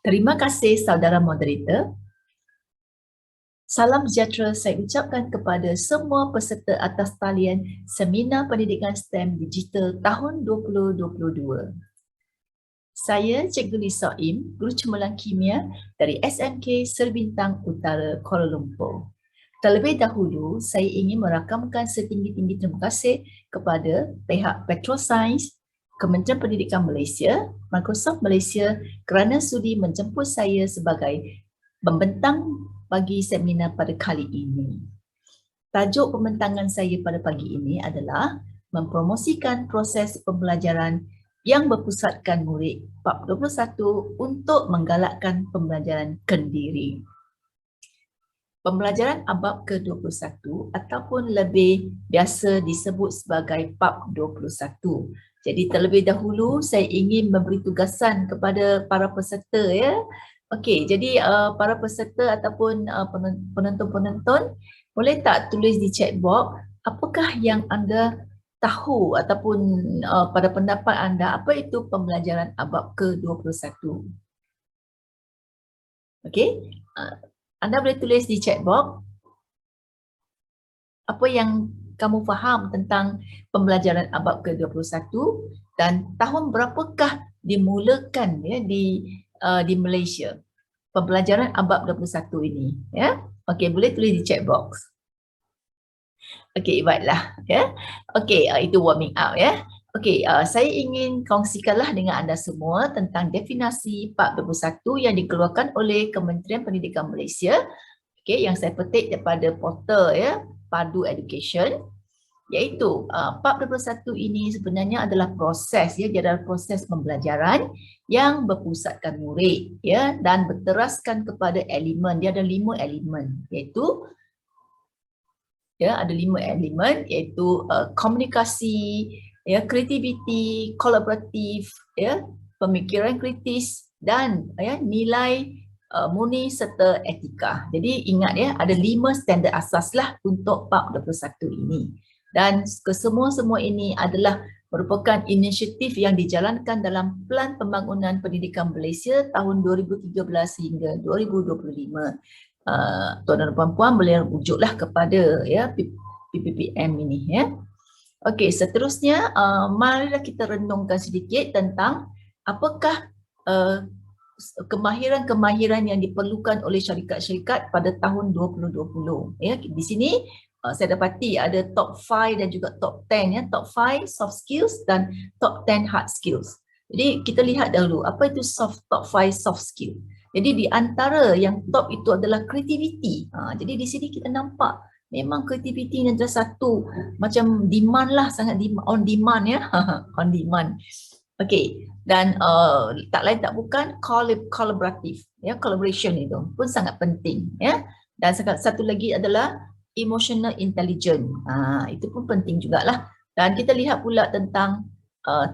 Terima kasih saudara moderator. Salam sejahtera saya ucapkan kepada semua peserta atas talian Seminar Pendidikan STEM Digital tahun 2022. Saya Cikgu Lisa Im, Guru Cemerlang Kimia dari SMK Serbintang Utara, Kuala Lumpur. Terlebih dahulu, saya ingin merakamkan setinggi-tinggi terima kasih kepada pihak Petroscience, Kementerian Pendidikan Malaysia, Microsoft Malaysia kerana sudi menjemput saya sebagai pembentang bagi seminar pada kali ini. Tajuk pembentangan saya pada pagi ini adalah mempromosikan proses pembelajaran yang berpusatkan murid bab 21 untuk menggalakkan pembelajaran kendiri. Pembelajaran bab ke-21 ataupun lebih biasa disebut sebagai bab 21. Jadi terlebih dahulu saya ingin memberi tugasan kepada para peserta ya. Okey, jadi para peserta ataupun penonton-penonton boleh tak tulis di chat box apakah yang anda tahu ataupun pada pendapat anda apa itu pembelajaran bab ke-21. Okey, anda boleh tulis di chat box apa yang kamu faham tentang pembelajaran bab ke-21 dan tahun berapakah dimulakan ya di Malaysia pembelajaran bab 21 ini ya. Okey, boleh tulis di chat box. Okey, baiklah ya. Okey, itu warming up ya. Okey, saya ingin kongsikanlah dengan anda semua tentang definisi bab 21 yang dikeluarkan oleh Kementerian Pendidikan Malaysia. Okey, yang saya petik daripada portal ya, Padu Education, iaitu bab 21 ini sebenarnya adalah proses ya, dia adalah proses pembelajaran yang berpusatkan murid ya dan berteraskan kepada elemen. Dia ada 5 elemen iaitu ya, ada 5 elemen iaitu komunikasi ya, kreativiti, kolaboratif ya, pemikiran kritis dan ya nilai murni serta etika. Jadi ingat ya, ada 5 standard asas lah untuk bab 21 ini. Dan kesemua-semua ini adalah merupakan inisiatif yang dijalankan dalam Pelan Pembangunan Pendidikan Malaysia tahun 2013 hingga 2025. Tuan dan puan-puan boleh rujuklah kepada ya PPPM ini ya. Okey, seterusnya marilah kita renungkan sedikit tentang apakah kemahiran-kemahiran yang diperlukan oleh syarikat-syarikat pada tahun 2020 ya. Di sini saya dapati ada top 5 dan juga top 10 ya, top 5 soft skills dan top 10 hard skills. Jadi kita lihat dahulu apa itu top 5 soft skill. Jadi di antara yang top itu adalah creativity. Jadi di sini kita nampak memang creativity ini adalah satu macam demand lah, sangat on demand ya. On demand. Okey, dan tak lain tak bukan collaborative ya, collaboration itu pun sangat penting ya. Dan satu lagi adalah emotional intelligence. Itu pun penting jugalah. Dan kita lihat pula tentang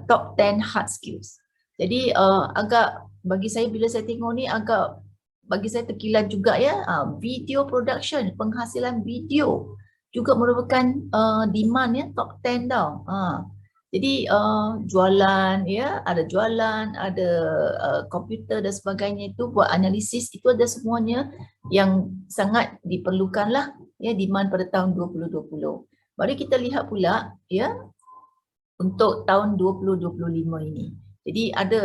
top 10 hard skills. Jadi agak bagi saya bila saya tengok ni agak bagi saya terkilat juga ya, video production, penghasilan video juga merupakan demand ya, top 10 tau. Jadi jualan ya, ada jualan, ada komputer dan sebagainya itu buat analisis, itu ada semuanya yang sangat diperlukan lah ya, demand pada tahun 2020. Mari kita lihat pula ya untuk tahun 2025 ini. Jadi ada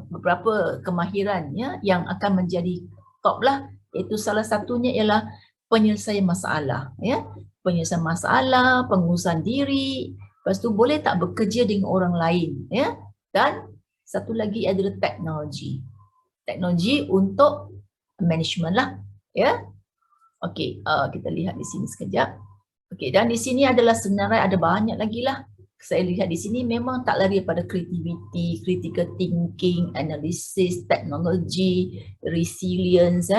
beberapa kemahiran ya yang akan menjadi top lah, iaitu salah satunya ialah penyelesaian masalah ya, penyelesaian masalah, pengurusan diri, lepas tu boleh tak bekerja dengan orang lain ya, dan satu lagi adalah teknologi. Teknologi untuk management lah ya. Okey, kita lihat di sini sekejap. Okey, dan di sini adalah senarai ada banyak lagi lah. Saya lihat di sini memang tak lari pada creativity, critical thinking, analysis, teknologi, resilience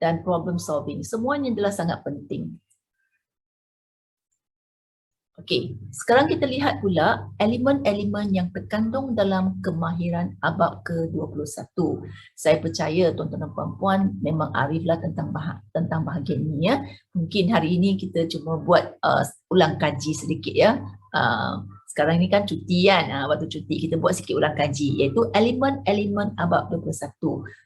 dan problem solving. Semuanya adalah sangat penting. Okey, sekarang kita lihat pula elemen-elemen yang terkandung dalam kemahiran bab ke-21. Saya percaya tuan-tuan dan puan-puan memang ariflah tentang bahagian ini ya. Mungkin hari ini kita cuma buat ulang kaji sedikit ya. sekarang ni kan cuti kan, waktu cuti kita buat sikit ulang kaji, iaitu elemen-elemen abab 21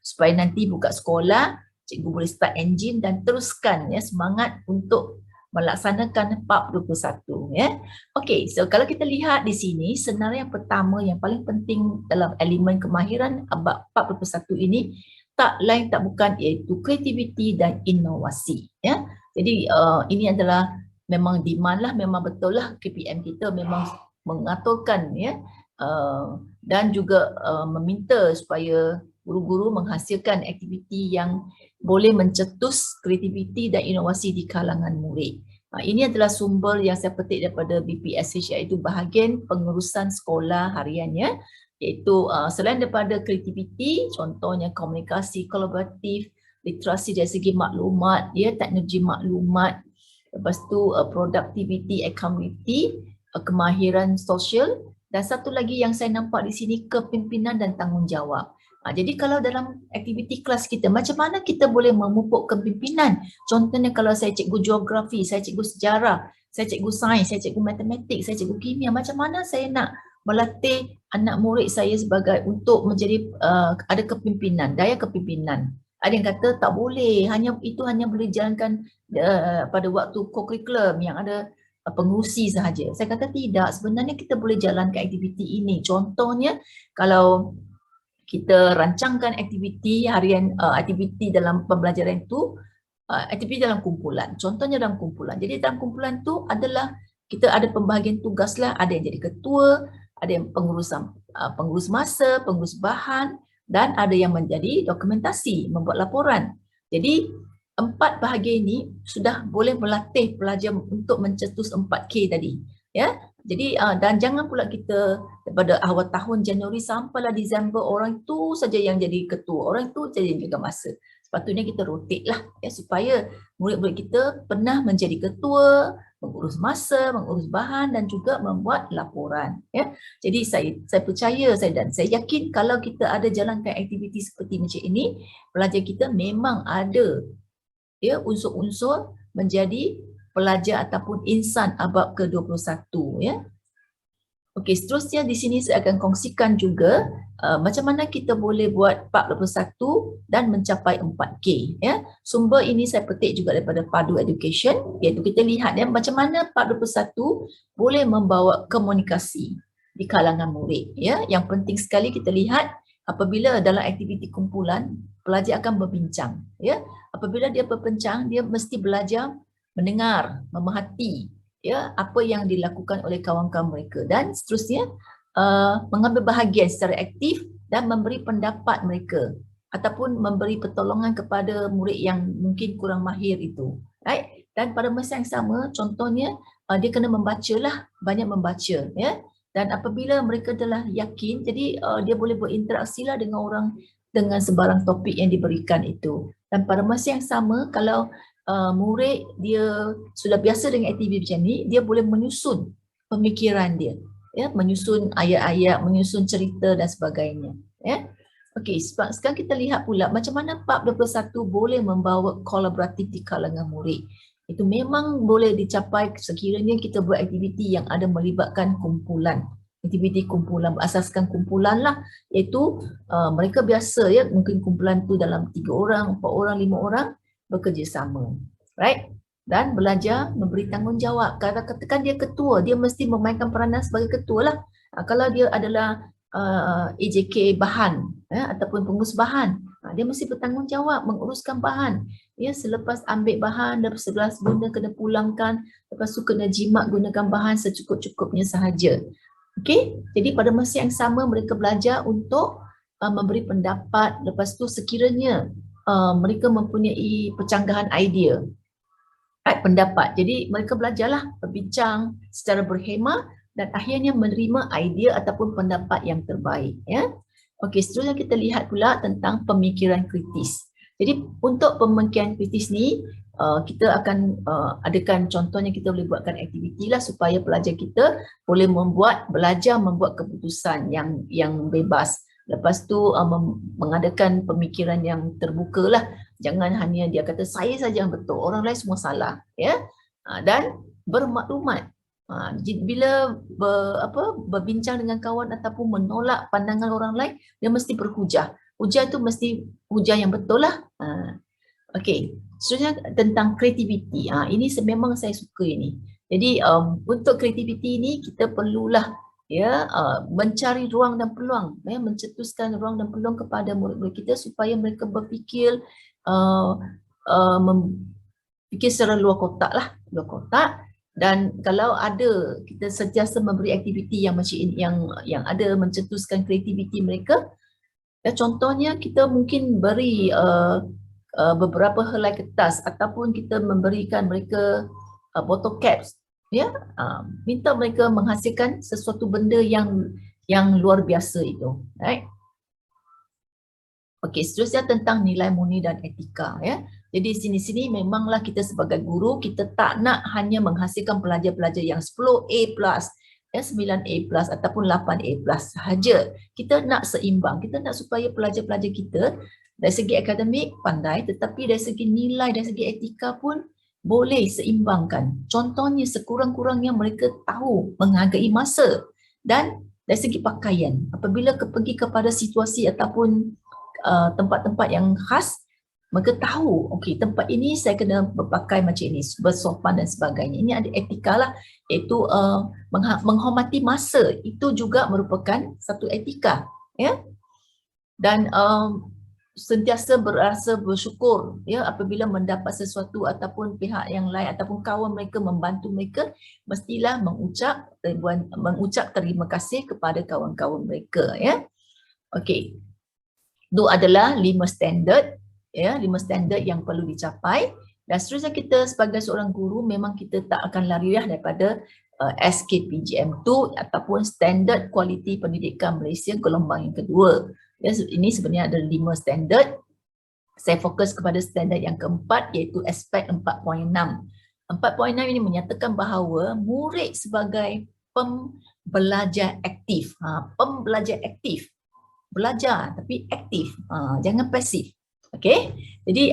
supaya nanti buka sekolah cikgu boleh start engine dan teruskan ya semangat untuk melaksanakan bab 21 ya. Okey, so kalau kita lihat di sini senarai yang pertama yang paling penting dalam elemen kemahiran bab 21 ini tak lain tak bukan iaitu kreativiti dan inovasi ya. Jadi ini adalah memang demand lah, memang betul lah KPM kita memang mengaturkan ya dan juga meminta supaya guru-guru menghasilkan aktiviti yang boleh mencetus kreativiti dan inovasi di kalangan murid. Ini adalah sumber yang saya petik daripada BPSH iaitu bahagian pengurusan sekolah hariannya, iaitu selain daripada kreativiti, contohnya komunikasi kolaboratif, literasi dari segi maklumat, ya, teknologi maklumat, lepas tu productivity, accountability, kemahiran sosial, dan satu lagi yang saya nampak di sini kepimpinan dan tanggungjawab. Jadi kalau dalam aktiviti kelas kita, macam mana kita boleh memupuk kepimpinan? Contohnya kalau saya cikgu geografi, saya cikgu sejarah, saya cikgu sains, saya cikgu matematik, saya cikgu kimia, macam mana saya nak melatih anak murid saya sebagai untuk menjadi ada kepimpinan, daya kepimpinan. Ada yang kata tak boleh, itu hanya boleh jalankan pada waktu co-curriculum yang ada pengurusi sahaja. Saya kata tidak, sebenarnya kita boleh jalankan aktiviti ini. Contohnya kalau kita rancangkan aktiviti harian, aktiviti dalam pembelajaran itu, aktiviti dalam kumpulan. Contohnya dalam kumpulan. Jadi dalam kumpulan itu adalah kita ada pembahagian tugas lah, ada yang jadi ketua, ada yang pengurus masa, pengurus bahan, dan ada yang menjadi dokumentasi, membuat laporan. Jadi 4 bahagian ini sudah boleh melatih pelajar untuk mencetus 4K tadi. Ya, jadi dan jangan pula kita daripada awal tahun Januari sampailah Disember orang itu saja yang jadi ketua, orang itu saja yang jaga masa. Sepatutnya kita rotate lah ya, supaya murid-murid kita pernah menjadi ketua, mengurus masa, mengurus bahan dan juga membuat laporan ya. Jadi saya percaya dan saya yakin kalau kita ada jalankan aktiviti seperti macam ini, pelajar kita memang ada ya unsur-unsur menjadi pelajar ataupun insan abab ke-21 ya. Okey, seterusnya di sini saya akan kongsikan juga macam mana kita boleh buat bab 21 dan mencapai 4K ya. Sumber ini saya petik juga daripada Padu Education, iaitu kita lihat ya macam mana bab 21 boleh membawa komunikasi di kalangan murid ya. Yang penting sekali kita lihat apabila dalam aktiviti kumpulan pelajar akan berbincang ya. Apabila dia berbincang, dia mesti belajar mendengar, memerhati ya apa yang dilakukan oleh kawan-kawan mereka dan seterusnya mengambil bahagian secara aktif dan memberi pendapat mereka ataupun memberi pertolongan kepada murid yang mungkin kurang mahir itu. Right? Dan pada masa yang sama contohnya dia kena membacalah, banyak membaca ya. Dan apabila mereka telah yakin, jadi dia boleh berinteraksi lah dengan orang dengan sebarang topik yang diberikan itu. Dan pada masa yang sama kalau murid dia sudah biasa dengan aktiviti macam ni, dia boleh menyusun pemikiran dia ya, menyusun ayat-ayat, menyusun cerita dan sebagainya ya. Okey, sekarang kita lihat pula macam mana bab 21 boleh membawa kolaboratif di kalangan murid. Itu memang boleh dicapai sekiranya kita buat aktiviti yang ada melibatkan kumpulan. Aktiviti kumpulan, berasaskan kumpulan lah, iaitu mereka biasa ya, mungkin kumpulan tu dalam 3 orang, 4 orang, 5 orang bekerjasama, right? Dan belajar memberi tanggungjawab. Kalau katakan dia ketua, dia mesti memainkan peranan sebagai ketua lah. Kalau dia adalah AJK bahan ataupun pengurus bahan, dia mesti bertanggungjawab menguruskan bahan. Ya, selepas ambil bahan dan sebelah guna kena pulangkan, lepas tu kena jimat gunakan bahan secukup-cukupnya sahaja. Okey, jadi pada masa yang sama mereka belajar untuk memberi pendapat, lepas tu sekiranya mereka mempunyai pencanggahan idea, pendapat. Jadi mereka belajarlah berbincang secara berhemah dan akhirnya menerima idea ataupun pendapat yang terbaik ya. Okey, seterusnya kita lihat pula tentang pemikiran kritis. Jadi untuk pemikiran kritis ni kita akan adakan contohnya kita boleh buatkan aktiviti lah supaya pelajar kita boleh belajar membuat keputusan yang bebas. Lepas tu mengadakan pemikiran yang terbuka lah. Jangan hanya dia kata saya saja yang betul, orang lain semua salah ya. Dan bermaklumat. Bila berbincang dengan kawan ataupun menolak pandangan orang lain, dia mesti berhujah. Hujah tu mesti hujah yang betul lah. Okey, seterusnya tentang kreativiti. Ini memang saya suka ini. Jadi untuk kreativiti ini kita perlulah mencari ruang dan peluang, mencetuskan ruang dan peluang kepada murid-murid kita supaya mereka berfikir fikir secara luar kotak lah, luar kotak. Dan kalau ada kita sentiasa memberi aktiviti yang macam ini, yang ada mencetuskan kreativiti mereka, contohnya kita mungkin beri beberapa helai kertas ataupun kita memberikan mereka bottle caps, minta mereka menghasilkan sesuatu benda yang luar biasa itu, right? Okey, seterusnya tentang nilai murni dan etika, ya. Jadi sini-sini memanglah kita sebagai guru, kita tak nak hanya menghasilkan pelajar-pelajar yang 10A+, 9A+ ataupun 8A+ sahaja. Kita nak seimbang, kita nak supaya pelajar-pelajar kita dari segi akademik pandai, tetapi dari segi nilai, dari segi etika pun boleh seimbangkan. Contohnya sekurang-kurangnya mereka tahu menghargai masa, dan dari segi pakaian, apabila pergi kepada situasi ataupun tempat-tempat yang khas, mereka tahu, okey, tempat ini saya kena berpakai macam ini, bersopan dan sebagainya. Ini ada etika lah, iaitu menghormati masa, itu juga merupakan satu etika, ya. Dan sentiasa berasa bersyukur, ya, apabila mendapat sesuatu ataupun pihak yang lain ataupun kawan mereka membantu mereka, mestilah mengucap terima kasih kepada kawan-kawan mereka, ya. Okey. Itu adalah 5 standard, ya, 5 standard yang perlu dicapai. Dan seterusnya kita sebagai seorang guru memang kita tak akan lari daripada SKPGM 2 ataupun Standard Kualiti Pendidikan Malaysia gelombang yang kedua. Ya, ini sebenarnya ada 5 standard. Saya fokus kepada standard yang keempat, iaitu aspek 4.6. 4.6 ini menyatakan bahawa murid sebagai pembelajar aktif. Pembelajar aktif. Belajar tapi aktif, jangan pasif. Okey, jadi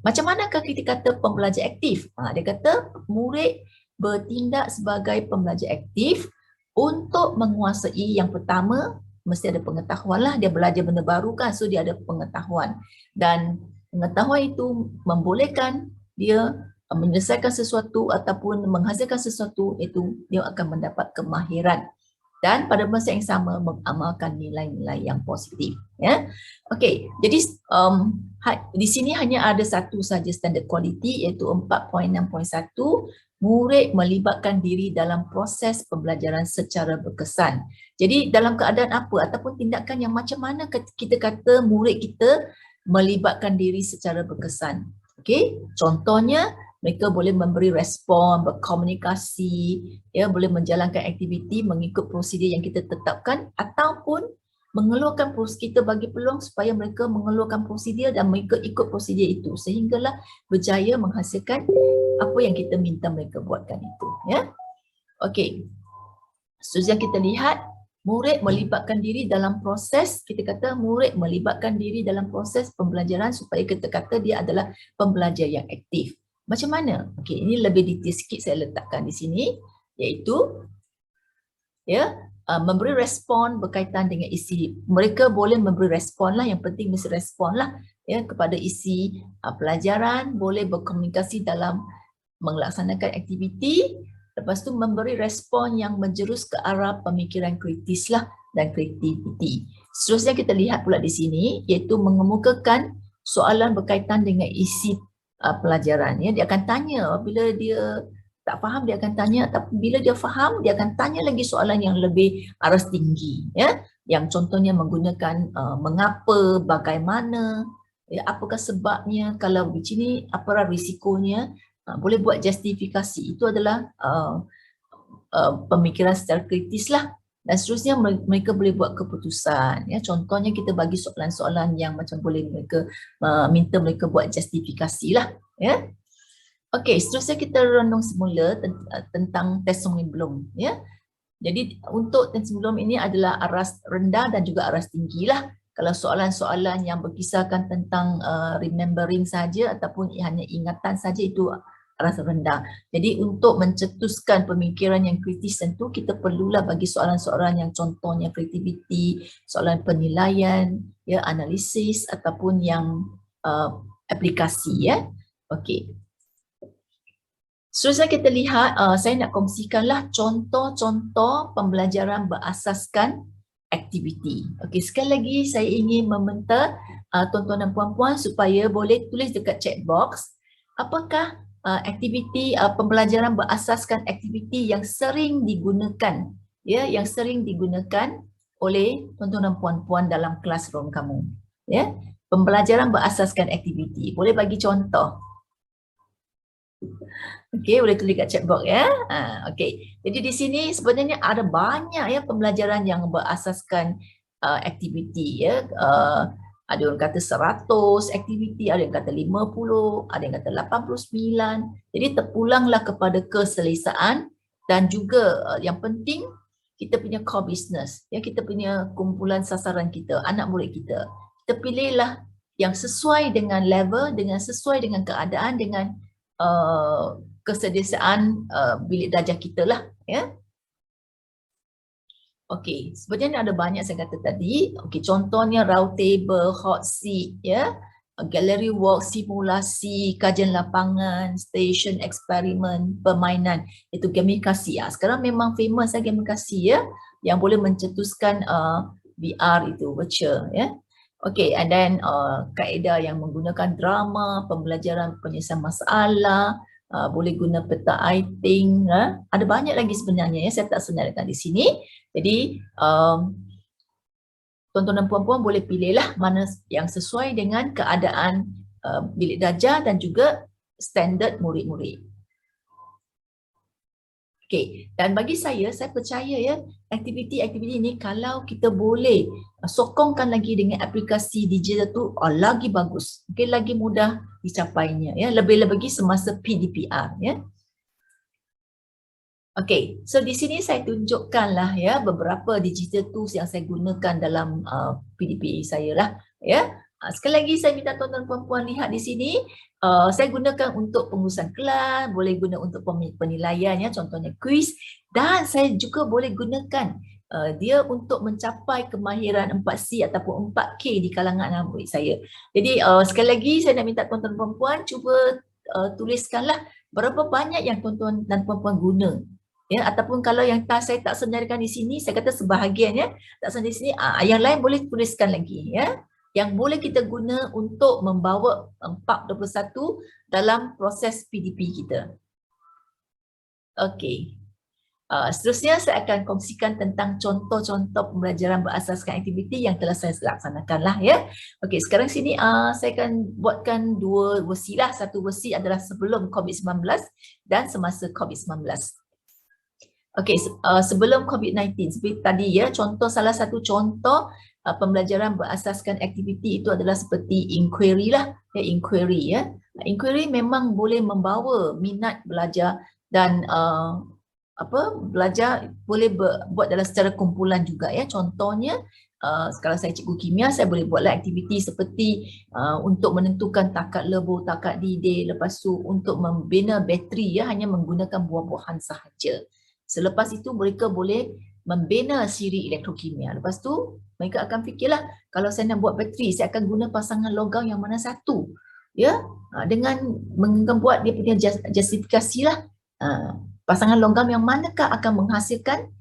macam manakah kita kata pembelajar aktif? Dia kata murid bertindak sebagai pembelajar aktif untuk menguasai, yang pertama mesti ada pengetahuan lah, dia belajar benda baru kan, so dia ada pengetahuan, dan pengetahuan itu membolehkan dia menyelesaikan sesuatu ataupun menghasilkan sesuatu, itu dia akan mendapat kemahiran. Dan pada masa yang sama mengamalkan nilai-nilai yang positif, ya. Okey, jadi di sini hanya ada satu saja standard kualiti, iaitu 4.6.1, murid melibatkan diri dalam proses pembelajaran secara berkesan. Jadi dalam keadaan apa ataupun tindakan yang macam mana kita kata murid kita melibatkan diri secara berkesan. Okey, contohnya mereka boleh memberi respon, berkomunikasi, ya, boleh menjalankan aktiviti mengikut prosedur yang kita tetapkan, ataupun mengeluarkan kita bagi peluang supaya mereka mengeluarkan prosedur dan mereka ikut prosedur itu, sehinggalah berjaya menghasilkan apa yang kita minta mereka buatkan itu, ya. Okey. Seterusnya kita lihat murid melibatkan diri dalam proses, kita kata murid melibatkan diri dalam proses pembelajaran supaya kita kata dia adalah pembelajar yang aktif. Macam mana? Okey, ini lebih detail sikit saya letakkan di sini, iaitu memberi respon berkaitan dengan isi. Mereka boleh memberi respon lah, yang penting mesti respon lah, ya, kepada isi pelajaran, boleh berkomunikasi dalam melaksanakan aktiviti, lepas tu memberi respon yang menjerus ke arah pemikiran kritis lah dan kreativiti. Seterusnya kita lihat pula di sini, iaitu mengemukakan soalan berkaitan dengan isi pelajaran, ya. Dia akan tanya, bila dia tak faham dia akan tanya, tapi bila dia faham dia akan tanya lagi soalan yang lebih aras tinggi, ya, yang contohnya menggunakan mengapa, bagaimana, ya, apakah sebabnya, kalau di sini apa risikonya, boleh buat justifikasi. Itu adalah pemikiran secara kritis lah. Dan seterusnya mereka boleh buat keputusan, ya. Contohnya kita bagi soalan-soalan yang macam boleh mereka minta mereka buat justifikasi lah, ya. Okey, seterusnya kita renung semula tentang taxonomy Bloom, ya. Jadi untuk taxonomy Bloom ini adalah aras rendah dan juga aras tinggi lah. Kalau soalan-soalan yang berkisarkan tentang remembering saja ataupun hanya ingatan saja, itu rasa rendah. Jadi untuk mencetuskan pemikiran yang kritis tentu kita perlulah bagi soalan-soalan yang contohnya kreativiti, soalan penilaian, ya, analisis ataupun yang aplikasi, ya. Okey. Seterusnya kita lihat, saya nak kongsikanlah contoh-contoh pembelajaran berasaskan aktiviti. Okey, sekali lagi saya ingin meminta tuan-tuan dan puan-puan supaya boleh tulis dekat chat box apakah aktiviti pembelajaran berasaskan aktiviti yang sering digunakan, ya, yang sering digunakan oleh tuan-tuan dan puan-puan dalam classroom kamu, ya. Pembelajaran berasaskan aktiviti. Boleh bagi contoh. Okey, boleh tulis kat chat box, ya. Okey. Jadi di sini sebenarnya ada banyak, ya, pembelajaran yang berasaskan aktiviti, ya. Ada yang kata 100 aktiviti, ada yang kata 50, ada yang kata 89. Jadi terpulanglah kepada keselesaan dan juga yang penting kita punya core business, ya, kita punya kumpulan sasaran kita, anak murid kita. Kita pilihlah yang sesuai dengan level, dengan sesuai dengan keadaan, dengan kesediaan bilik darjah kita lah, ya. Okey, sebenarnya ada banyak saya kata tadi. Okey, contohnya round table, hot seat, ya, gallery walk, simulasi, kajian lapangan, station eksperimen, permainan, itu gamifikasi. Sekarang memang famous gamifikasi, ya, yang boleh mencetuskan VR itu, virtual, ya. Okey, and then kaedah yang menggunakan drama, pembelajaran penyelesaian masalah, boleh guna peta I-Think, ada banyak lagi sebenarnya, ya, saya tak senaraikan di sini. Jadi tuan-tuan dan puan-puan boleh pilihlah mana yang sesuai dengan keadaan bilik darjah dan juga standard murid-murid. Okey, dan bagi saya percaya, ya, aktiviti-aktiviti ini kalau kita boleh sokongkan lagi dengan aplikasi digital tu lagi bagus. Okey, lagi mudah dicapainya, ya, lebih-lebih semasa PDPR, ya. Okey, so di sini saya tunjukkanlah, ya, beberapa digital tools yang saya gunakan dalam PDP saya lah, ya. Sekali lagi saya minta tuan-tuan puan-puan lihat di sini, saya gunakan untuk pengurusan kelas, boleh guna untuk penilaian, ya, contohnya quiz, dan saya juga boleh gunakan dia untuk mencapai kemahiran 4C ataupun 4K di kalangan anak murid saya. Jadi sekali lagi saya nak minta tuan-tuan puan-puan cuba tuliskanlah berapa banyak yang tuan-tuan dan puan-puan guna. Ya, ataupun kalau yang saya tak senaraikan di sini, saya kata sebahagian, ya, tak senaraikan di sini, yang lain boleh tuliskan lagi, ya, yang boleh kita guna untuk membawa 421 dalam proses PDP kita. Okey. Seterusnya saya akan kongsikan tentang contoh-contoh pembelajaran berasaskan aktiviti yang telah saya laksanakan lah, ya. Okey, sekarang sini saya akan buatkan dua versi lah. Satu versi adalah sebelum COVID-19 dan semasa COVID-19. Okey, sebelum COVID-19, seperti tadi, ya, salah satu contoh pembelajaran berasaskan aktiviti itu adalah seperti inquiry lah, ya, inquiry, ya. Inquiry memang boleh membawa minat belajar dan belajar boleh buat dalam secara kumpulan juga, ya. Contohnya kalau saya cikgu kimia, saya boleh buatlah aktiviti seperti untuk menentukan takat lebur, takat didih, lepas tu untuk membina bateri, ya, hanya menggunakan buah-buahan sahaja. Selepas itu mereka boleh membina siri elektrokimia. Lepas tu mereka akan fikirlah, kalau saya nak buat bateri, saya akan guna pasangan logam yang mana satu, ya, dengan membuat dia punya justifikasi lah, pasangan logam yang manakah akan menghasilkan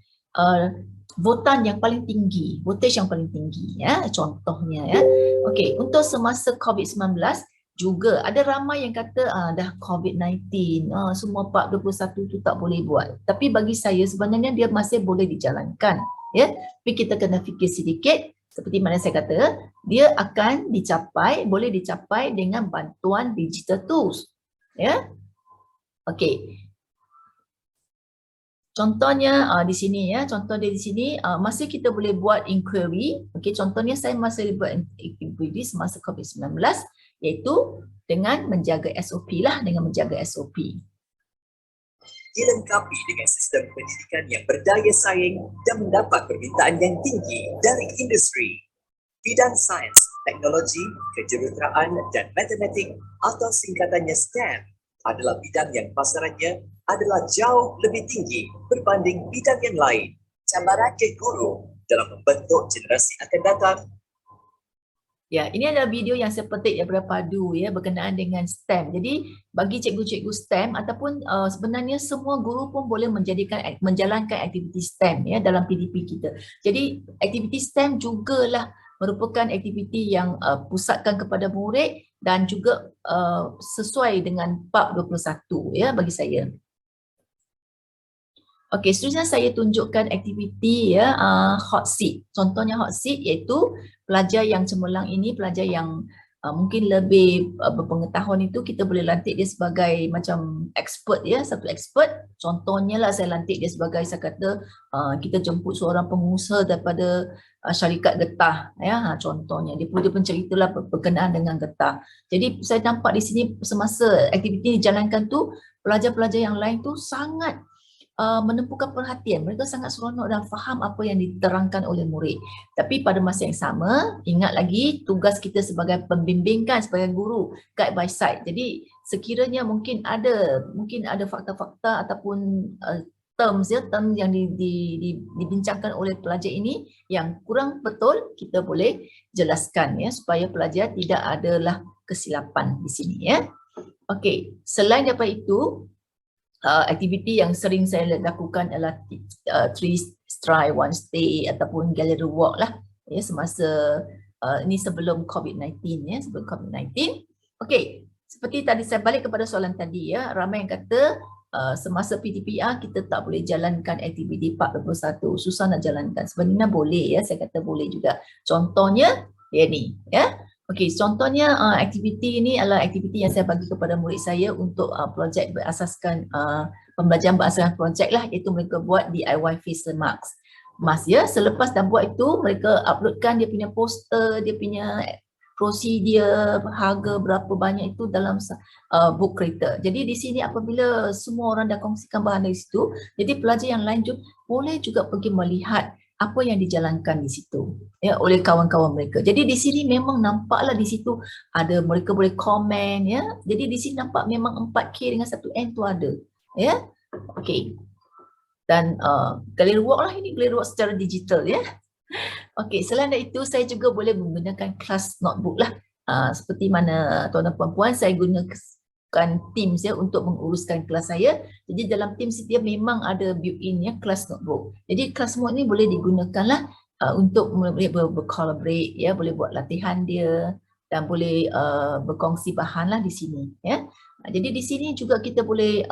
votan yang paling tinggi, voltage yang paling tinggi, ya, contohnya, ya. Okey, untuk semasa COVID-19 juga ada ramai yang kata dah COVID-19, semua 421 tu tak boleh buat. Tapi bagi saya sebenarnya dia masih boleh dijalankan, ya. Tapi kita kena fikir sedikit, seperti mana saya kata, dia akan boleh dicapai dengan bantuan digital tools, ya. Okey. Contohnya di sini, ya, contoh dia di sini masih kita boleh buat inquiry. Okey, contohnya saya masih buat inquiry semasa COVID-19, iaitu dengan menjaga SOP lah, dengan menjaga SOP. Dilengkapi dengan sistem pendidikan yang berdaya saing dan mendapat permintaan yang tinggi dari industri. Bidang sains, teknologi, kejuruteraan dan matematik atau singkatannya STEM adalah bidang yang pasarannya adalah jauh lebih tinggi berbanding bidang yang lain. Cabaran ke guru dalam membentuk generasi akan datang. Ya, ini adalah video yang saya petik daripada Padu ya berkenaan dengan STEM. Jadi bagi cikgu-cikgu STEM ataupun sebenarnya semua guru pun boleh menjalankan aktiviti STEM ya dalam PDP kita. Jadi aktiviti STEM jugalah merupakan aktiviti yang pusatkan kepada murid dan juga sesuai dengan PAP 21 ya bagi saya. Okey, seterusnya saya tunjukkan aktiviti ya hot seat. Contohnya hot seat iaitu pelajar yang cemerlang ini, pelajar yang mungkin lebih berpengetahuan itu kita boleh lantik dia sebagai macam expert ya, satu expert. Contohnya lah saya lantik dia sebagai, saya kata kita jemput seorang pengusaha daripada syarikat getah ya, contohnya dia pun ceritalah berkenaan dengan getah. Jadi saya nampak di sini semasa aktiviti dijalankan tu pelajar-pelajar yang lain tu sangat menempuhkan perhatian, mereka sangat seronok dan faham apa yang diterangkan oleh murid. Tapi pada masa yang sama, ingat lagi tugas kita sebagai pembimbing kan, sebagai guru, guide by side. Jadi sekiranya mungkin ada fakta-fakta ataupun term yang dibincangkan oleh pelajar ini yang kurang betul, kita boleh jelaskan ya supaya pelajar tidak adalah kesilapan di sini ya. Okey, selain daripada itu, aktiviti yang sering saya lakukan adalah 3 try 1 stay ataupun gallery walk lah ya semasa ini sebelum COVID-19 ya, sebelum COVID-19. Okey, seperti tadi saya balik kepada soalan tadi ya, ramai yang kata semasa PTPR kita tak boleh jalankan aktiviti PAP 21, susah nak jalankan. Sebenarnya boleh ya, saya kata boleh juga. Contohnya ya ni ya. Okey, contohnya aktiviti ini adalah aktiviti yang saya bagi kepada murid saya untuk projek berasaskan pembelajaran berasaskan projek lah, iaitu mereka buat DIY face mask. Ya, selepas dah buat itu mereka uploadkan dia punya poster, dia punya prosedur, harga berapa banyak itu dalam book creator. Jadi di sini apabila semua orang dah kongsikan bahan dari situ, jadi pelajar yang lain juga boleh juga pergi melihat apa yang dijalankan di situ ya oleh kawan-kawan mereka. Jadi di sini memang nampaklah di situ ada mereka boleh komen ya. Jadi di sini nampak memang 4K dengan 1N tu ada ya. Okey. Dan gallery walk lah, ini gallery walk secara digital ya. Okey, selain dari itu saya juga boleh menggunakan kelas notebook lah. Seperti mana tuan dan puan-puan, saya gunakan Teams ya untuk menguruskan kelas saya. Jadi dalam Teams dia memang ada built-in ya kelas notebook. Jadi kelas notebook ni boleh digunakan lah untuk bercollaborate ya, boleh buat latihan dia dan boleh berkongsi bahan lah di sini ya. Jadi di sini juga kita boleh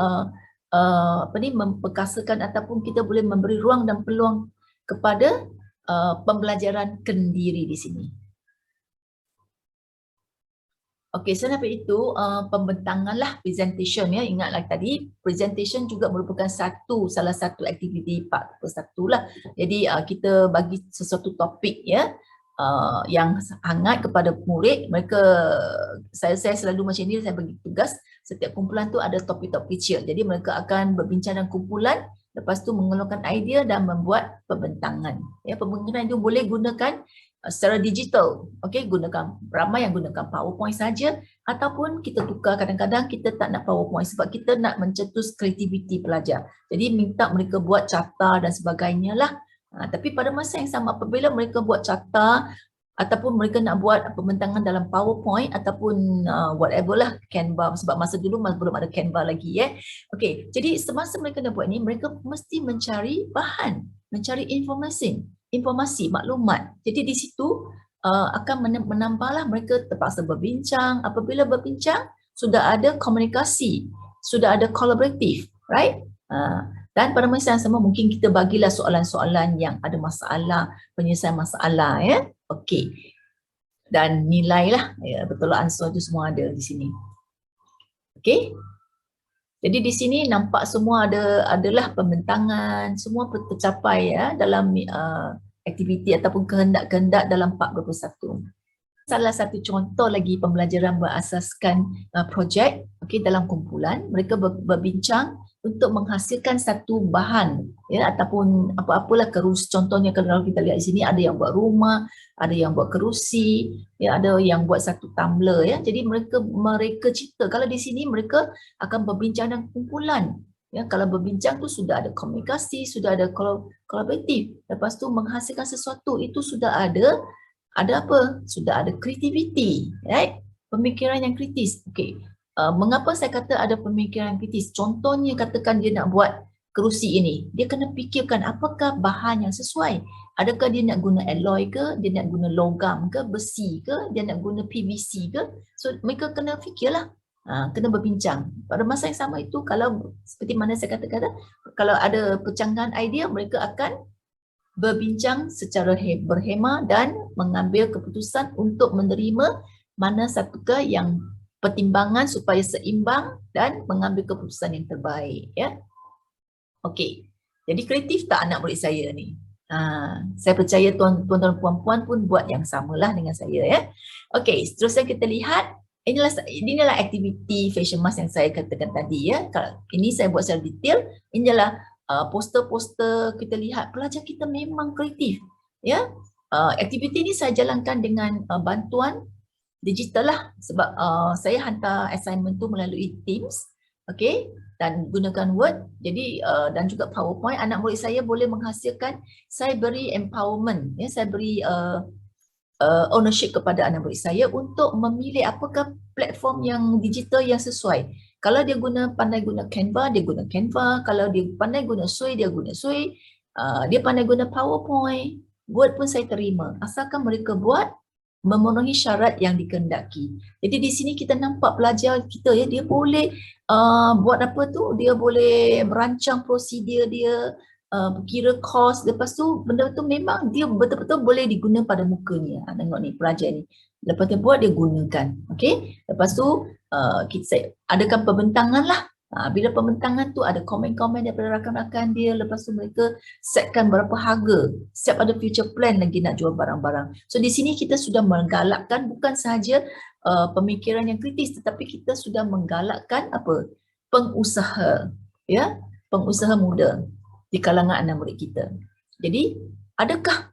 memperkasakan ataupun kita boleh memberi ruang dan peluang kepada pembelajaran kendiri di sini. Okey, selain daripada itu pembentangan lah presentation ya. Ingatlah tadi presentation juga merupakan salah satu aktiviti PAP 21 lah. Jadi kita bagi sesuatu topik ya yang hangat kepada murid. Mereka saya selalu macam ni, saya bagi tugas setiap kumpulan tu ada topik-topik kecil. Jadi mereka akan berbincang dengan kumpulan, lepas tu mengeluarkan idea dan membuat pembentangan. Ya, pembentangan itu boleh gunakan secara digital. Okey, gunakan, ramai yang gunakan PowerPoint saja ataupun kita tukar, kadang-kadang kita tak nak PowerPoint sebab kita nak mencetus kreativiti pelajar. Jadi minta mereka buat carta dan sebagainya lah. Tapi pada masa yang sama apabila mereka buat carta ataupun mereka nak buat pembentangan dalam PowerPoint ataupun whatever lah, Canva, sebab masa dulu belum ada Canva lagi ya. Okey, jadi semasa mereka nak buat ni, mereka mesti mencari bahan, mencari informasi, maklumat. Jadi di situ akan menambahlah mereka terpaksa berbincang. Apabila berbincang, sudah ada komunikasi, sudah ada collaborative, right? Dan pada masa yang sama mungkin kita bagilah soalan-soalan yang ada masalah, penyelesaian masalah ya. Okey. Dan nilai lah, ya, betul lah, answer tu semua ada di sini. Okey. Jadi di sini nampak semua adalah pembentangan, semua tercapai ya dalam aktiviti ataupun kehendak-kehendak dalam PAP 21. Salah satu contoh lagi pembelajaran berasaskan projek, okey, dalam kumpulan, mereka berbincang untuk menghasilkan satu bahan ya, ataupun apa-apalah kerusi. Contohnya kalau kita lihat di sini ada yang buat rumah, ada yang buat kerusi, ya, ada yang buat satu tumbler ya. Jadi mereka cerita kalau di sini mereka akan berbincang dan kumpulan. Ya, kalau berbincang tu sudah ada komunikasi, sudah ada kolaboratif. Lepas tu menghasilkan sesuatu itu sudah ada apa? Sudah ada kreativiti, right? Pemikiran yang kritis. Okey. Mengapa saya kata ada pemikiran kritis? Contohnya katakan dia nak buat kerusi ini. Dia kena fikirkan apakah bahan yang sesuai. Adakah dia nak guna alloy ke, dia nak guna logam ke, besi ke, dia nak guna PVC ke. So mereka kena fikirlah. Kena berbincang. Pada masa yang sama itu, kalau seperti mana saya kata, kalau ada percanggahan idea, mereka akan berbincang secara berhema dan mengambil keputusan untuk menerima mana satukah yang pertimbangan supaya seimbang dan mengambil keputusan yang terbaik, ya. Okey. Jadi kreatif tak anak murid saya ni? Saya percaya tuan-tuan puan-puan pun buat yang samalah dengan saya, ya. Okey, seterusnya kita lihat inilah aktiviti fashion mask yang saya katakan tadi, ya. Kalau ini saya buat secara detail, inilah poster-poster. Kita lihat pelajar kita memang kreatif, ya. Aktiviti ini saya jalankan dengan bantuan digital lah, sebab saya hantar assignment tu melalui Teams, okey, dan gunakan Word. Jadi dan juga PowerPoint. Anak murid saya boleh menghasilkan, saya beri empowerment, ya, saya beri ownership kepada anak murid saya untuk memilih apakah platform yang digital yang sesuai. Kalau dia pandai guna Canva, dia guna Canva. Kalau dia pandai guna Sui, dia guna Sui. Dia pandai guna PowerPoint, Word pun saya terima, asalkan mereka buat memenuhi syarat yang dikehendaki. Jadi di sini kita nampak pelajar kita, ya, dia boleh buat apa tu, dia boleh merancang prosedur dia, kira kos. Lepas tu benda tu memang dia betul-betul boleh diguna pada mukanya. Tengok ni pelajar ni, lepas dia buat, dia gunakan. Okey, lepas tu kita adakan pembentangan lah. Bila pembentangan tu ada komen-komen daripada rakan-rakan dia. Lepas tu mereka setkan berapa harga, siap ada future plan lagi nak jual barang-barang. So di sini kita sudah menggalakkan bukan sahaja pemikiran yang kritis, tetapi kita sudah menggalakkan apa, pengusaha, ya, pengusaha muda di kalangan anak murid kita. Jadi adakah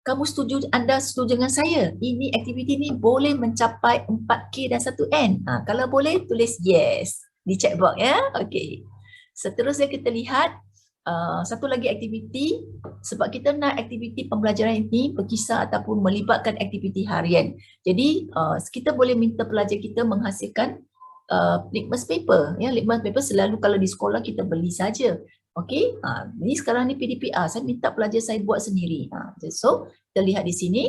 kamu setuju, anda setuju dengan saya? Ini aktiviti ni boleh mencapai 4K dan 1N. Kalau boleh tulis yes di chat box, ya. Okey. Seterusnya kita lihat satu lagi aktiviti, sebab kita nak aktiviti pembelajaran ini berkisar ataupun melibatkan aktiviti harian. Jadi kita boleh minta pelajar kita menghasilkan litmus paper, ya. Litmus paper selalu kalau di sekolah kita beli saja. Okey, ini sekarang ni PDPR, saya minta pelajar saya buat sendiri. So kita lihat di sini,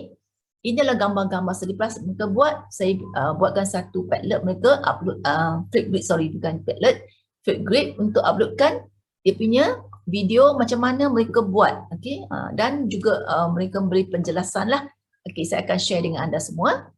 inilah gambar-gambar selepas mereka buat. Saya buatkan satu Padlet, mereka upload Flipgrid, bukan Padlet, Flipgrid, untuk uploadkan dia punya video macam mana mereka buat. Okey, dan juga mereka beri penjelasan lah. Okey, saya akan share dengan anda semua.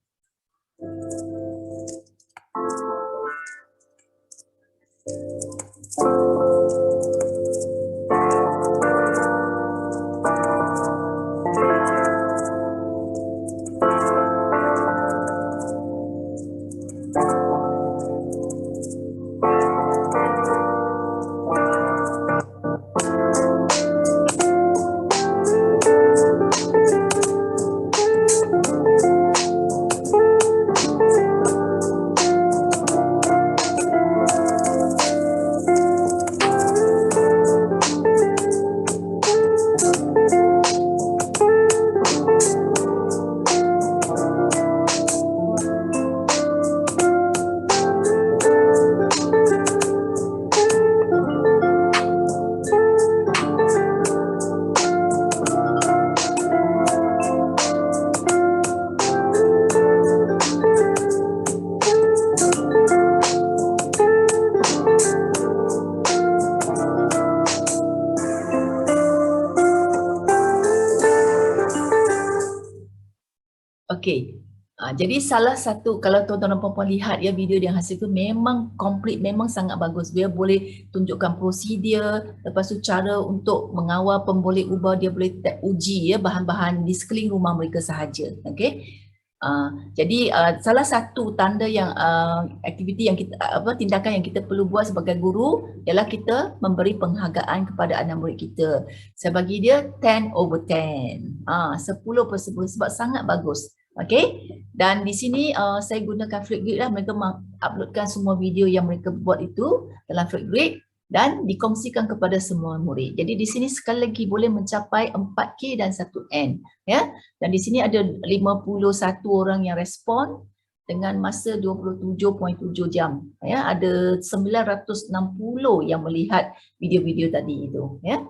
Okey. Jadi salah satu, kalau tuan-tuan dan puan-puan lihat, ya, video yang hasil tu memang komplit, memang sangat bagus. Dia boleh tunjukkan prosedur, lepas tu cara untuk mengawal pemboleh ubah, dia boleh uji, ya, bahan-bahan di sekeliling rumah mereka sahaja. Okey. Jadi salah satu tanda yang aktiviti yang kita tindakan yang kita perlu buat sebagai guru ialah kita memberi penghargaan kepada anak murid kita. Saya bagi dia 10/10. 10/10 sebab sangat bagus. Okey. Dan di sini saya gunakan Flipgrid lah, mereka uploadkan semua video yang mereka buat itu dalam Flipgrid dan dikongsikan kepada semua murid. Jadi di sini sekali lagi boleh mencapai 4K dan 1N, ya. Dan di sini ada 51 orang yang respon dengan masa 27.7 jam, ya. Ada 960 yang melihat video-video tadi itu, ya.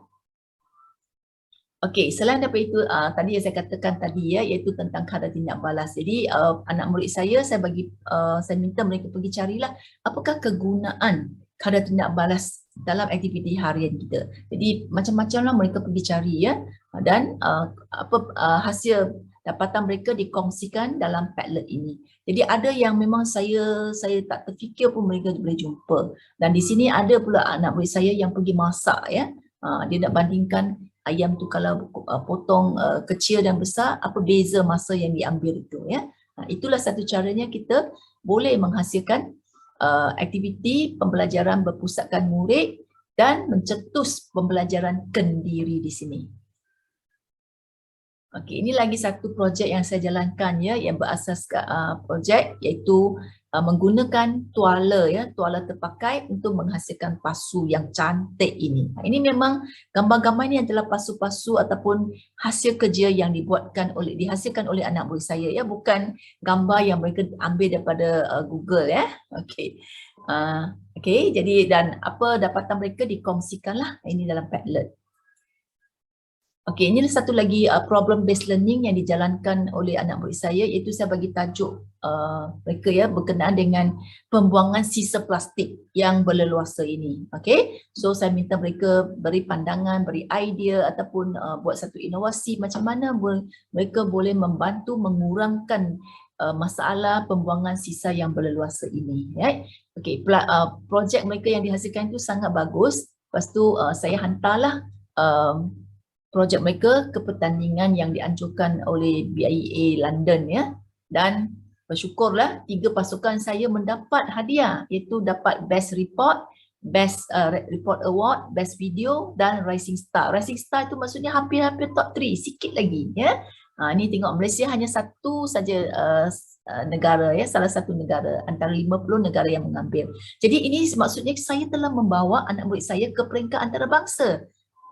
Okey, selain daripada itu tadi yang saya katakan tadi, ya, iaitu tentang kadar tindak balas. Jadi anak murid saya saya minta mereka pergi carilah apakah kegunaan kadar tindak balas dalam aktiviti harian kita. Jadi macam-macamlah mereka pergi cari, ya, dan hasil dapatan mereka dikongsikan dalam Padlet ini. Jadi ada yang memang saya tak terfikir pun mereka boleh jumpa. Dan di sini ada pula anak murid saya yang pergi masak, ya. Dia nak bandingkan ayam tu kalau potong kecil dan besar, apa beza masa yang diambil itu, ya. Itulah satu caranya kita boleh menghasilkan aktiviti pembelajaran berpusatkan murid dan mencetus pembelajaran kendiri di sini. Okey, ini lagi satu projek yang saya jalankan, ya, yang berasaskan projek iaitu menggunakan tuala, ya, tuala terpakai untuk menghasilkan pasu yang cantik ini. Ini memang gambar-gambar ini adalah pasu-pasu ataupun hasil kerja yang dihasilkan oleh anak murid saya, ya, bukan gambar yang mereka ambil daripada Google, ya. Okey. Okey, jadi dan apa dapatan mereka dikongsikanlah ini dalam Padlet. Okey, ini satu lagi problem based learning yang dijalankan oleh anak murid saya, iaitu saya bagi tajuk mereka, ya, berkenaan dengan pembuangan sisa plastik yang berleluasa ini. Okey, so saya minta mereka beri pandangan, beri idea ataupun buat satu inovasi macam mana mereka boleh membantu mengurangkan masalah pembuangan sisa yang berleluasa ini. Right? Okey, projek mereka yang dihasilkan itu sangat bagus. Lepas tu saya hantarlah projek mereka ke pertandingan yang dianjurkan oleh BIA London, ya, dan bersyukurlah 3 pasukan saya mendapat hadiah, iaitu dapat Best Report, Best Report Award, Best Video dan Rising Star. Rising Star itu maksudnya hampir-hampir top 3, sikit lagi, ya. Ni tengok Malaysia hanya satu saja negara, ya, salah satu negara antara 50 negara yang mengambil. Jadi ini maksudnya saya telah membawa anak murid saya ke peringkat antarabangsa.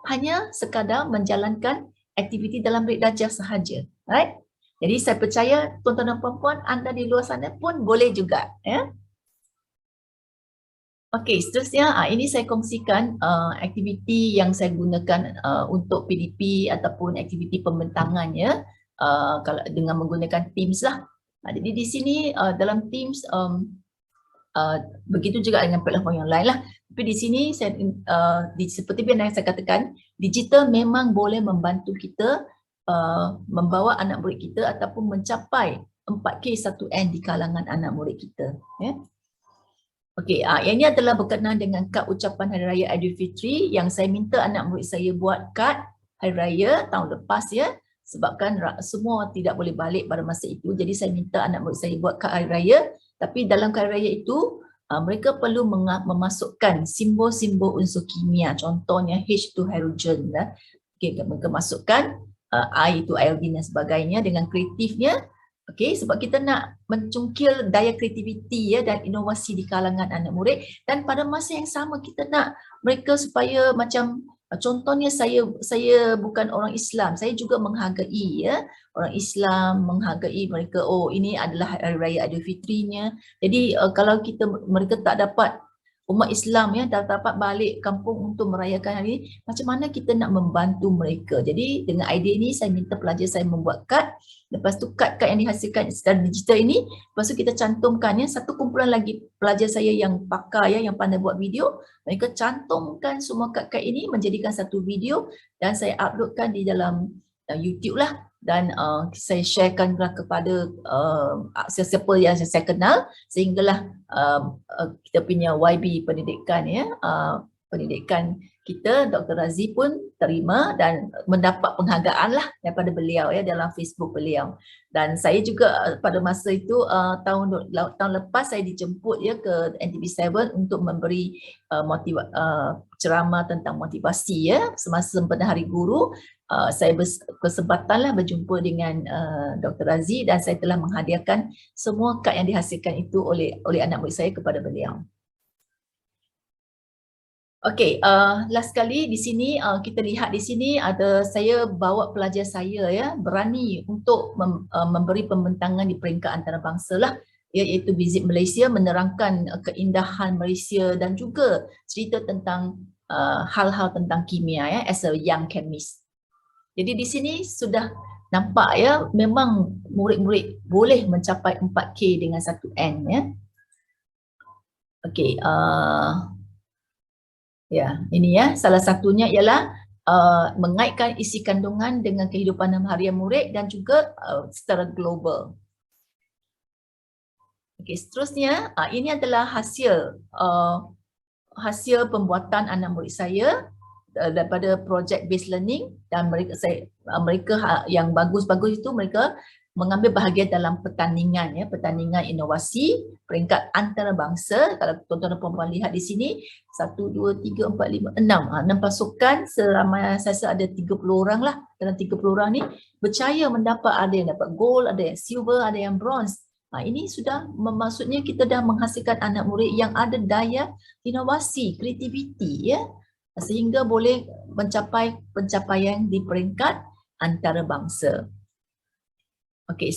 Hanya sekadar menjalankan aktiviti dalam bilik darjah sahaja, right? Jadi saya percaya tuan-tuan dan puan-puan anda di luar sana pun boleh juga, ya. Okey, seterusnya ini saya kongsikan aktiviti yang saya gunakan untuk PDP ataupun aktiviti pembentangan, ya, kalau dengan menggunakan Teams lah. Jadi di sini dalam Teams begitu juga dengan platform yang lain lah. Tapi di sini seperti yang saya katakan, digital memang boleh membantu kita membawa anak murid kita ataupun mencapai 4K 1N di kalangan anak murid kita, ya. Okey, yang ini adalah berkenaan dengan kad ucapan Hari Raya Aidilfitri yang saya minta anak murid saya buat kad Hari Raya tahun lepas, ya. Sebabkan semua tidak boleh balik pada masa itu. Jadi saya minta anak murid saya buat kad Hari Raya. Tapi dalam kad Hari Raya itu mereka perlu memasukkan simbol-simbol unsur kimia. Contohnya H itu hydrogen. Okay, mereka masukkan I itu iodine dan sebagainya dengan kreatifnya. Okay, sebab kita nak mencungkil daya kreativiti, ya, dan inovasi di kalangan anak murid. Dan pada masa yang sama kita nak mereka supaya macam contohnya saya bukan orang Islam, saya juga menghargai, ya, orang Islam, menghargai mereka. Oh, ini adalah Hari Raya Aidilfitrinya. Jadi kalau mereka tak dapat, umat Islam, ya, tak dapat balik kampung untuk merayakan hari ini, macam mana kita nak membantu mereka? Jadi dengan idea ini saya minta pelajar saya membuat kad. Lepas tu kad-kad yang dihasilkan secara digital ini, lepas tu kita cantumkan, ya, satu kumpulan lagi pelajar saya yang pakar, ya, yang pandai buat video, mereka cantumkan semua kad-kad ini menjadikan satu video dan saya uploadkan di dalam YouTube lah, dan saya sharekanlah kepada siapa yang saya kenal, sehinggalah kita punya YB pendidikan, ya, pendidikan kita, Dr. Razi pun terima dan mendapat penghargaan lah daripada beliau ya dalam Facebook beliau. Dan saya juga pada masa itu tahun lepas saya dijemput ya ke NTB7 untuk memberi ceramah tentang motivasi ya semasa sempena Hari Guru. Saya berkesempatanlah berjumpa dengan Dr. Razi dan saya telah menghadiahkan semua kad yang dihasilkan itu oleh anak murid saya kepada beliau. Okey, last kali di sini kita lihat di sini ada saya bawa pelajar saya ya berani untuk memberi pembentangan di peringkat antarabangsa lah, iaitu Visit Malaysia, menerangkan keindahan Malaysia dan juga cerita tentang hal-hal tentang kimia ya as a young chemist. Jadi di sini sudah nampak ya memang murid-murid boleh mencapai 4K dengan 1N ya. Okey, ya, ini ya salah satunya ialah mengaitkan isi kandungan dengan kehidupan harian murid dan juga secara global. Okey, seterusnya ini adalah hasil pembuatan anak murid saya daripada project based learning dan mereka yang bagus-bagus itu mereka mengambil bahagian dalam pertandingan ya, pertandingan inovasi peringkat antarabangsa. Kalau tuan-tuan dan puan-puan lihat di sini 1 2 3 4 5 6 pasukan seramai saya ada 30 orang lah. Dalam 30 orang ni berjaya mendapat, ada yang dapat gold, ada yang silver, ada yang bronze. Ini sudah maksudnya kita dah menghasilkan anak murid yang ada daya inovasi, kreativiti ya, sehingga boleh mencapai pencapaian di peringkat antarabangsa. Okey,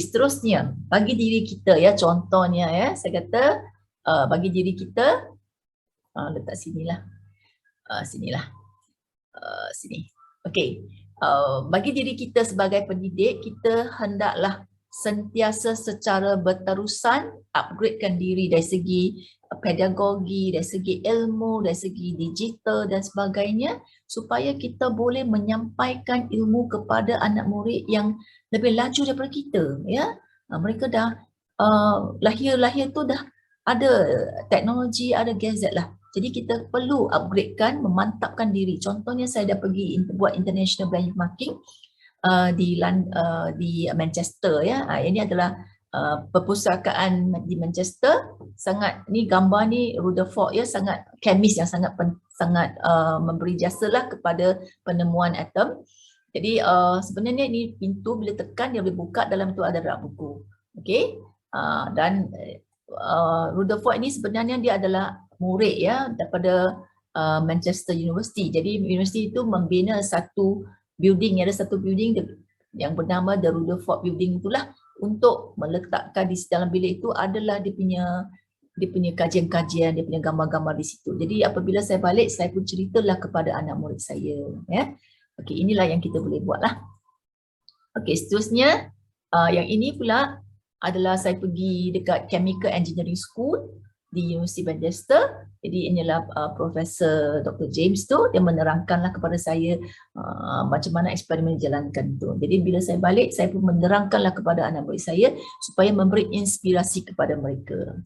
seterusnya bagi diri kita ya, contohnya ya, saya kata bagi diri kita letak sinilah. Sini. Okey. Bagi diri kita sebagai pendidik, kita hendaklah sentiasa secara berterusan upgradekan diri dari segi pedagogi, dari segi ilmu, dari segi digital dan sebagainya, supaya kita boleh menyampaikan ilmu kepada anak murid yang lebih laju daripada kita ya. Mereka dah lahir tu dah ada teknologi, ada gadget lah. Jadi kita perlu upgradekan, memantapkan diri. Contohnya saya dah pergi buat international benchmarking di Manchester ya. Ini adalah perpustakaan di Manchester. Sangat ni gambar ni Rutherford ya, sangat kemis yang sangat memberi jasa lah kepada penemuan atom. Jadi sebenarnya ni pintu bila tekan dia boleh buka, dalam tu ada rak buku. Okey. Dan Rutherford ini sebenarnya dia adalah murid ya daripada Manchester University. Jadi universiti itu membina satu building, ada satu building yang bernama The Rutherford Building itulah, untuk meletakkan di dalam bilik itu adalah dia punya kajian-kajian, dia punya gambar-gambar di situ. Jadi apabila saya balik, saya pun ceritalah kepada anak murid saya ya. Okey, inilah yang kita boleh buatlah. Okey, seterusnya yang ini pula adalah saya pergi dekat Chemical Engineering School di University Manchester. Jadi inilah Profesor Dr. James tu, dia menerangkanlah kepada saya macam mana eksperimen dijalankan tu. Jadi bila saya balik, saya pun menerangkanlah kepada anak murid saya supaya memberi inspirasi kepada mereka.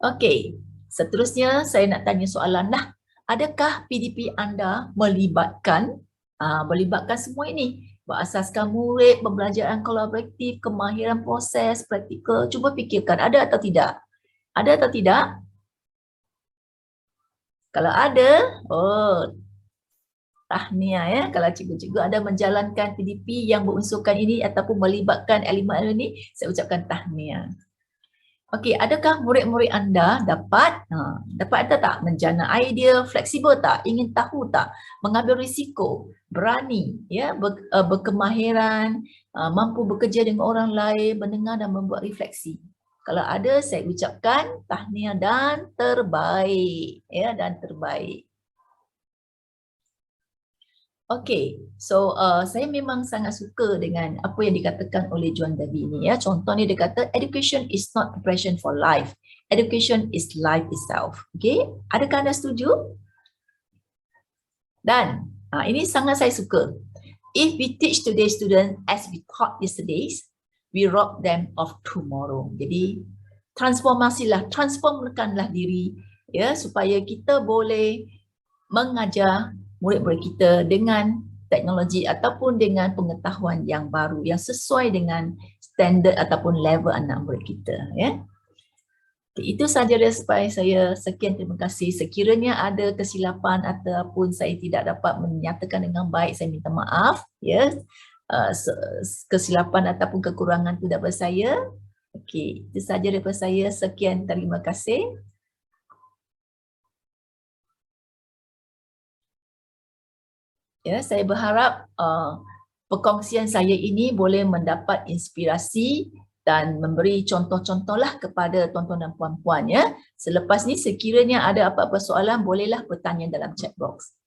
Okey, seterusnya saya nak tanya soalan lah. Adakah PDP anda melibatkan semua ini? Berasaskan murid, pembelajaran kolaboratif, kemahiran proses, praktikal. Cuba fikirkan, ada atau tidak? Ada atau tidak? Kalau ada, tahniah ya. Kalau cikgu-cikgu ada menjalankan PDP yang berunsurkan ini ataupun melibatkan elemen ini, saya ucapkan tahniah. Okey, adakah murid-murid anda dapat atau tak menjana idea, fleksibel tak, ingin tahu tak, mengambil risiko, berani ya, berkemahiran, mampu bekerja dengan orang lain, mendengar dan membuat refleksi. Kalau ada, saya ucapkan tahniah dan terbaik ya, dan terbaik. Okey, so saya memang sangat suka dengan apa yang dikatakan oleh John Dewey ini ya. Contohnya dia kata education is not preparation for life. Education is life itself. Okey, adakah anda setuju? Dan ini sangat saya suka. If we teach today's students as we taught yesterday's, we rob them of tomorrow. Jadi transformasilah, transformkanlah diri ya, supaya kita boleh mengajar murid-murid kita dengan teknologi ataupun dengan pengetahuan yang baru yang sesuai dengan standard ataupun level anak murid kita, ya. Itu sahaja daripada saya. Sekian, terima kasih. Sekiranya ada kesilapan ataupun saya tidak dapat menyatakan dengan baik, saya minta maaf, ya. Kesilapan ataupun kekurangan itu daripada saya. Okey, itu sahaja daripada saya. Sekian, terima kasih. Ya, saya berharap perkongsian saya ini boleh mendapat inspirasi dan memberi contoh-contohlah kepada tuan-tuan dan puan-puan, ya. Selepas ni sekiranya ada apa-apa soalan, bolehlah bertanya dalam chat box.